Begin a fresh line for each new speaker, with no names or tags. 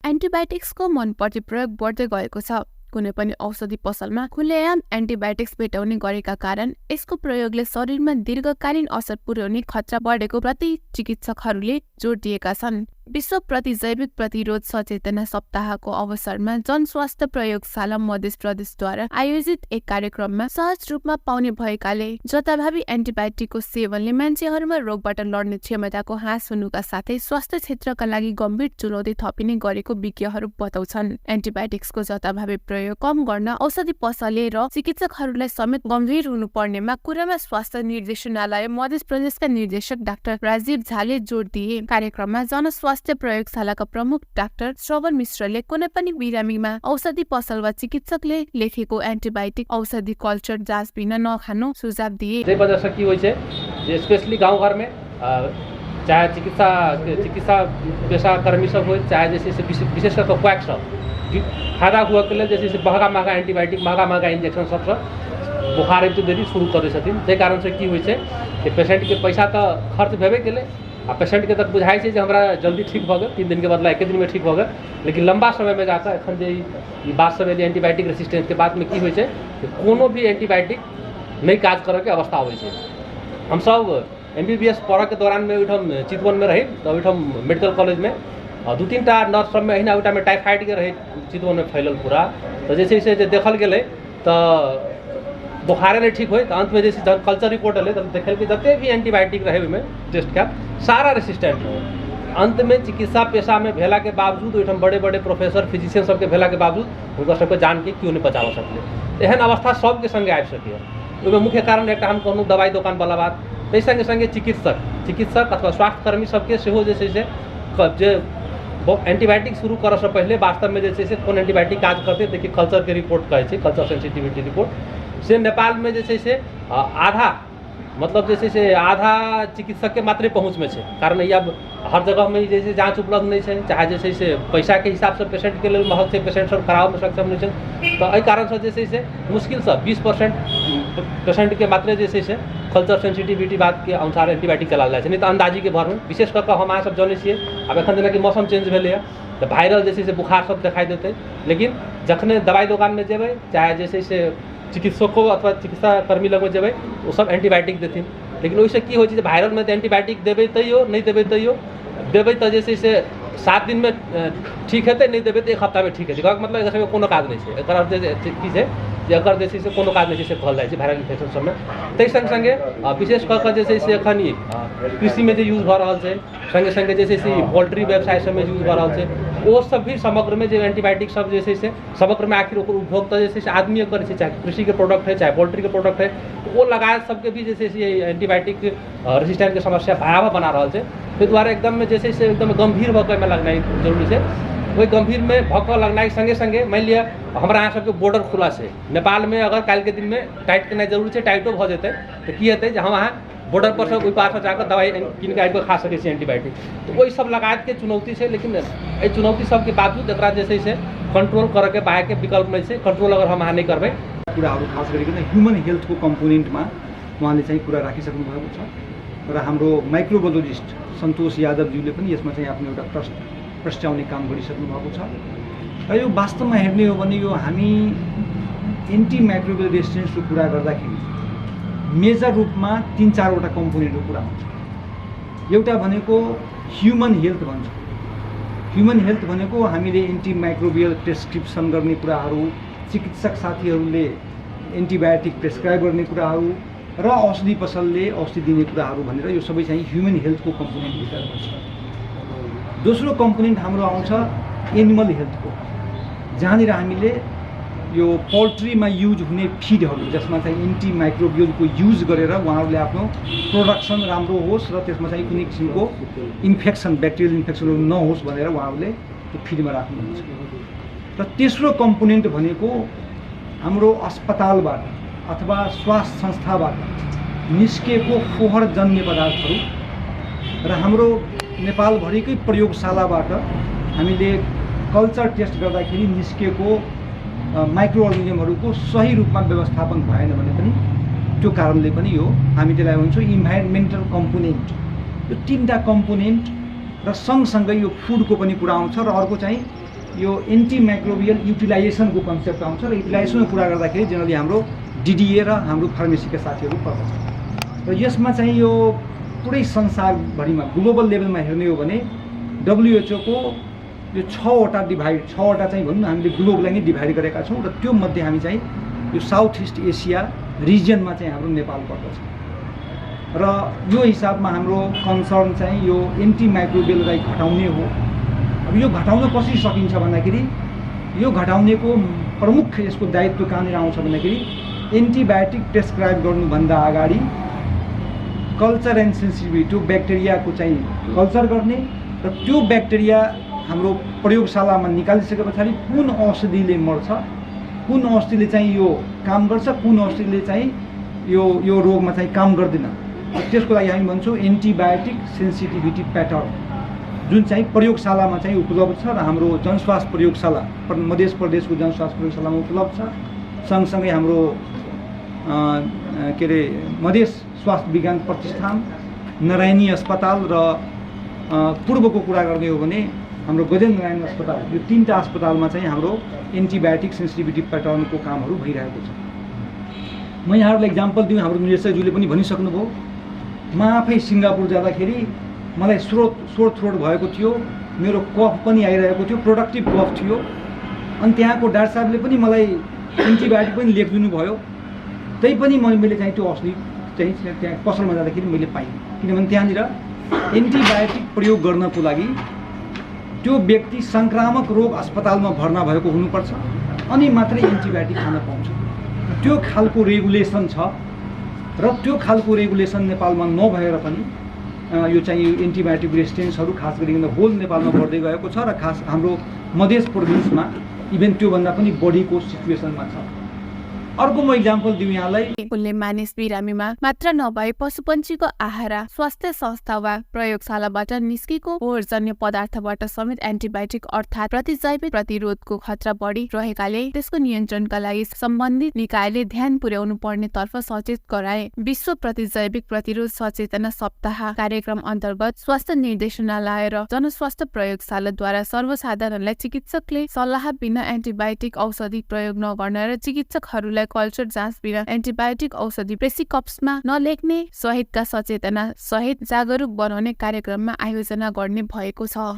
एन्टिबायोटिक्सको मनपर्ने प्रयोग बढ्दै गएको छ। कुनै पनि औषधि पसलमा खुलेआम एन्टिबायोटिक्स भेटाउने गरेका कारण यसको प्रयोगले शरीरमा दीर्घकालीन असर पुर्याउने खतरा बढेको प्रति चिकित्सकहरूले जोड दिएका छन्। विश्व प्रतिजैविक प्रतिरोध सचेतना सप्ताहको अवसरमा जनस्वास्थ्य प्रयोगशाला मध्य प्रदेशद्वारा आयोजित एक कार्यक्रममा सहज रूपमा पाउने भएकाले जताभावी एन्टिबायोटिकको सेवनले मान्छेहरूमा रोगबाट लड्ने क्षमताको ह्रास हुनुका साथै स्वास्थ्य क्षेत्रका लागि गम्भीर चुनौती थपिने गरेको विज्ञहरू बताउँछन्। एन्टिबायोटिक्सको जताभावी प्रयोग कम गर्न औषधि पसलले र चिकित्सकहरूलाई समेत गम्भीर हुनुपर्नेमा कुरामा स्वास्थ्य निर्देशनालय मध्य प्रदेशका निर्देशक डाक्टर राजीव झाले जोड दिए। कार्यक्रममा जनस्वास्थ्य प्रयोगशालाका प्रमुख डाक्टर श्रवण मिश्रले कुनै पनि बिरामीमा औषधि पसल वा चिकित्सकले लेखेको एन्टिबायोटिक औषधि कल्चर जाँच बिना नखानु सुझाव दिए।
त्यही वजह से की होइ छै जे स्पेशली गांव घर में चाहे चिकित्सा पेशा कर्मी सब हो, चाहे जैसे विशेष करके क्वैक सब फायदा हुआ के लिए जैसे महंगा एंटीबायोटिक महंगा इंजेक्शन सब बुखार एक देरी शुरू करे छथिन। ताहि कारण से की होइ छै कि पेशेंट के पैसा तो खर्च भेबे केले आ पेशेंट के तक बुझाई छै जे हमरा जल्दी ठीक भ गेल, 3 दिन के बदला 1 दिन में ठीक भ गेल, लेकिन लंबा समय में जाकर एखन जे ई बात सब एंटीबायोटिक रेसिस्टेंस के बाद में की होइ छै कि कोनो भी एंटीबायोटिक नहीं काज करे के अवस्था आबै छै। हम सब MBBS पढ़ के दौरान में ओहिठाम चितवन में रही तो ओहिठाम मेडिकल कॉलेज में 2-3 टा नर्स सब में अहिना ओहिटा में टाइफाइड के रहे चितवन में फैलल पूरा। तो जैसे से देखल गेलै तो बुखारे नहीं ठीक हो तो अंत में जैसे जब कल्चर रिपोर्ट अल तो देखल कि जते भी एंटीबायोटिक रहे में टेस्ट का सारा रेसिस्टेंट हो। अंत में चिकित्सा पेशा में भेला के बावजूद ओहिठाम बड़े बड़े प्रोफेसर फिजिशियन सबके भेला के बावजूद हुनका सबके जान के क्यों नहीं बचा सकले। एहन अवस्था सबके संगे आबि सकै। ओहिमे मुख्य कारण एक हम कहूँ दवाई दुकान वाला बात, ताहि संगे संगे चिकित्सक अथवा स्वास्थ्यकर्मी सबके सेहो जे छै से जे एंटीबायोटिक शुरू करऽ से पहले वास्तव में जैसे से कौन एंटीबायोटिक काज करते देखिए कल्चर के रिपोर्ट कहे छै, कल्चर सेंसिटिविटी रिपोर्ट से नेपाल में जैसे से आधा मतलब जैसे से आधा चिकित्सक के मात्रे पहुँच में है। कारण ये अब हर जगह में जैसे जांच उपलब्ध नहीं है, चाहे जैसे से पैसा के हिसाब से पेशेंट के लिए महग से पेशेंट सब खराब में सक्षम नहीं है। तो एहि कारण से जैसे से मुश्किल से 20% पेशेंट के मात्रे जैसे से कल्चर सेंसिटिविटी बात के अनुसार एंटीबायोटिक चलाल जाए, नहीं तो अंदाजी के भर में विशेष करके हम अहाँ सब जाने छे। अब एखन जेना कि मौसम चेंज भेलै तो वायरल जैसे से बुखार सब दिखाई देते, लेकिन जखने दवाई दुकान में जेबै चाहे जैसे से चिकित्सको अथवा चिकित्सा कर्मी लग में जेबै वो सब एंटीबायोटिक देथिन। लेकिन वैसे की होइ छै वायरल में तो एंटीबायोटिक देबै तैयो नहीं देबै तैयो देबै तो जैसे से 7 दिन में ठीक हेतै, नहीं देबै तो 1 हफ्ता में ठीक हेतै। कहक मतलब एकर कोनो काज नहीं है। एकर अर्थ की छै जे एकर जैसे से कोनो काज नहीं है से कहल जाइ छै वायरल इन्फेक्शन सब में। ताहि संग संगे विशेष कऽ जैसे से एखन ई कृषि में जो यूज भऽ रहल छै, संगे संगे जैसे से पोल्ट्री व्यवसाय सब में यूज भऽ रहल छै, वो सब भी समग्र में जो एंटीबायोटिक सब जैसे से समग्र में आखिर ओकर उपभोग तो जैसे से आदमी करे छै, चाहे कृषि के प्रोडक्ट है चाहे पोल्ट्री के प्रोडक्ट है, तो वो लगाए सबके भी जैसे से एंटीबायोटिक रेसिस्टेंट के समस्या भयावह बना रहा है। ताहि दुआरे एकदम में जैसे से एकदम गंभीर भऽ में लगनाइ जरूरी है। वही गंभीर में भऽ लगनाइ संगे संगे मान लिया हमारा यहाँ सबके बॉर्डर खुला है नेपाल में, अगर काल्हि के दिन में टाइट करना जरूरी है, टाइटो भऽ जेतै तो की हेतै जे हम अहाँ बॉर्डर पर से ओहि पार से जाकर दवाई कीन के आबि खा सकै छी एंटीबायोटिक। तो वही सब लगात के चुनौती है, लेकिन एहि चुनौती सबके बावजूद एकरा जैसे से कंट्रोल करे के बाहर के विकल्प नहीं है। कंट्रोल अगर हम अहाँ नहीं करबै
कुराहरू खास गरिकन ह्युमन हेल्थको कम्पोनेन्टमा उहाँले चाहिँ कुरा राखिसक्नु भएको छ र हाम्रो माइक्रोबायोलोजिस्ट सन्तोष यादवज्यूले पनि यसमा चाहिँ आफ्नो एउटा प्रस्ट्याउने काम गरिसक्नु भएको छ। र यो वास्तवमा हेर्ने हो भने यो हामी एन्टी माइक्रोबियल रेसिस्टेन्सको कुरा गर्दाखेरि मेजर रूपमा 3-4वटा कम्पोनेन्टको कुरा हुन्छ। एउटा भनेको ह्युमन हेल्थ भन्छ। ह्युमन हेल्थ भनेको हामीले एन्टी माइक्रोबियल प्रेस्क्रिप्सन गर्ने कुराहरू, चिकित्सक साथीहरूले एन्टिबायोटिक प्रेस्क्राइब गर्ने कुराहरू र औषधि पसलले औषधि दिने कुराहरू भनेर यो सबै चाहिँ ह्युमन हेल्थको कम्पोनेन्ट भित्र पर्छ। दोस्रो कम्पोनेन्ट हाम्रो आउँछ एनिमल हेल्थको, जहाँनिर हामीले यो पोल्ट्रीमा युज हुने फिडहरू जसमा चाहिँ एन्टी माइक्रोबियलको युज गरेर उहाँहरूले आफ्नो प्रोडक्सन राम्रो होस् र त्यसमा चाहिँ कुनै किसिमको इन्फेक्सन ब्याक्टेरियल इन्फेक्सनहरू नहोस् भनेर उहाँहरूले त्यो फिडमा राख्नुहुन्छ। र तेस्रो कम्पोनेन्ट भनेको हाम्रो अस्पतालबाट अथवा स्वास्थ्य संस्थाबाट निस्केको फोहोर जन्य पदार्थहरू र हाम्रो नेपालभरिकै प्रयोगशालाबाट हामीले कल्चर टेस्ट गर्दाखेरि निस्केको माइक्रो अर्गानिजमहरूको सही रूपमा व्यवस्थापन भएन भने पनि त्यो कारणले पनि यो हामी त्यसलाई भन्छौँ इन्भाइरोमेन्टल कम्पोनेन्ट। यो 3टा कम्पोनेन्ट र सँगसँगै यो फुडको पनि कुरा आउँछ र अर्को चाहिँ यो एन्टिमाइक्रोबियल युटिलाइजेसनको कन्सेप्ट आउँछ र युटिलाइजेसनमा कुरा गर्दाखेरि जेनरली हाम्रो डिडिए र हाम्रो फार्मेसीका साथीहरू पर्दछ र यसमा चाहिँ यो पुरै संसारभरिमा ग्लोबल लेभलमा हेर्ने हो भने WHO को यो 6वटा चाहिँ भनौँ न हामीले ग्लोबलाई नै डिभाइड गरेका छौँ र त्यो मध्ये हामी चाहिँ यो साउथ ईस्ट एसिया रिजनमा चाहिँ हाम्रो नेपाल पर्दछ र यो हिसाबमा हाम्रो कन्सर्न चाहिँ यो एन्टिमाइक्रोबियललाई घटाउने हो। अब यो घटाउन कसरी सकिन्छ भन्दाखेरि यो घटाउनेको प्रमुख यसको दायित्व कहाँनिर आउँछ भन्दाखेरि एन्टिबायोटिक प्रेस्क्राइब गर्नुभन्दा अगाडि कल्चर एन्ड सेन्सिटिभिटी त्यो ब्याक्टेरियाको चाहिँ कल्चर गर्ने र त्यो ब्याक्टेरिया हाम्रो प्रयोगशालामा निकालिसके पछाडि कुन औषधिले मर्छ, कुन औषधिले चाहिँ यो काम गर्छ, कुन औषधिले चाहिँ यो रोगमा चाहिँ काम गर्दैन, त्यसको लागि हामी भन्छौँ एन्टिबायोटिक सेन्सिटिभिटी प्याटर्न, जुन चाहिँ प्रयोगशालामा चाहिँ उपलब्ध छ र हाम्रो जनस्वास्थ्य प्रयोगशाला मध्य प्रदेशको जनस्वास्थ्य प्रयोगशालामा उपलब्ध छ। सँगसँगै हाम्रो के अरे मधेस स्वास्थ्य विज्ञान प्रतिष्ठान, नारायणी अस्पताल र पूर्वको कुरा गर्ने हो भने हाम्रो गजेन्द्र नारायण अस्पताल, यो 3टा अस्पतालमा चाहिँ हाम्रो एन्टिबायोटिक सेन्सिटिभिटी प्याटर्नको कामहरू भइरहेको छ। म यहाँहरूलाई इक्जाम्पल दिउँ, हाम्रो निर्देशकज्यूले पनि भनिसक्नुभयो। म आफै सिङ्गापुर जाँदाखेरि मलाई सोर थ्रोट भएको थियो, मेरो कफ पनि आइरहेको थियो, प्रोडक्टिभ कफ थियो, अनि त्यहाँको डाक्टर साहबले पनि मलाई एन्टिबायोटिक पनि लेखिदिनु भयो। त्यही पनि मैले चाहिँ त्यो औषधि चाहिँ त्यहाँ पसलमा जाँदाखेरि मैले पाइनँ, किनभने त्यहाँनिर एन्टिबायोटिक प्रयोग गर्नको लागि त्यो व्यक्ति सङ्क्रामक रोग अस्पतालमा भर्ना भएको हुनुपर्छ अनि मात्रै एन्टिबायोटिक खान पाउँछ। त्यो खालको रेगुलेसन छ र त्यो खालको रेगुलेसन नेपालमा नभएर पनि यो चाहिँ एन्टिबायोटिक रेजिस्टेन्सहरू खास गरिकन होल नेपालमा बढ्दै गएको छ र खास हाम्रो मध्य प्रदेशमा इभन त्योभन्दा पनि बढीको सिचुएसनमा छ। अर्को म इक्जाम्पल दिउँ यहाँलाई।
उनले मानिस बिरामीमा मात्र नभए पशुपन्छीको आहारा, स्वास्थ्य संस्था वा प्रयोगशालाबाट निस्केको फोहोरजन्य पदार्थबाट समेत एन्टिबायोटिक अर्थात् प्रतिजैविक प्रतिरोधको खतरा बढी रहेकाले त्यसको नियन्त्रणका लागि सम्बन्धित निकायले ध्यान पुर्याउनु पर्ने तर्फ सचेत गराए। विश्व प्रतिजैविक प्रतिरोध सचेतना सप्ताह कार्यक्रम अन्तर्गत स्वास्थ्य निर्देशनालय र जनस्वास्थ्य प्रयोगशालाद्वारा सर्वसाधारणलाई चिकित्सकले सल्लाह बिना एन्टिबायोटिक औषधि प्रयोग नगर्न र चिकित्सकहरूलाई कल्चर जाँच बिना एन्टिबायोटिक औषधि प्रेस्क्रिप्सनमा नलेख्ने सहितका सचेतना सहित जागरुक बनाउने कार्यक्रममा आयोजना गर्ने भएको छ।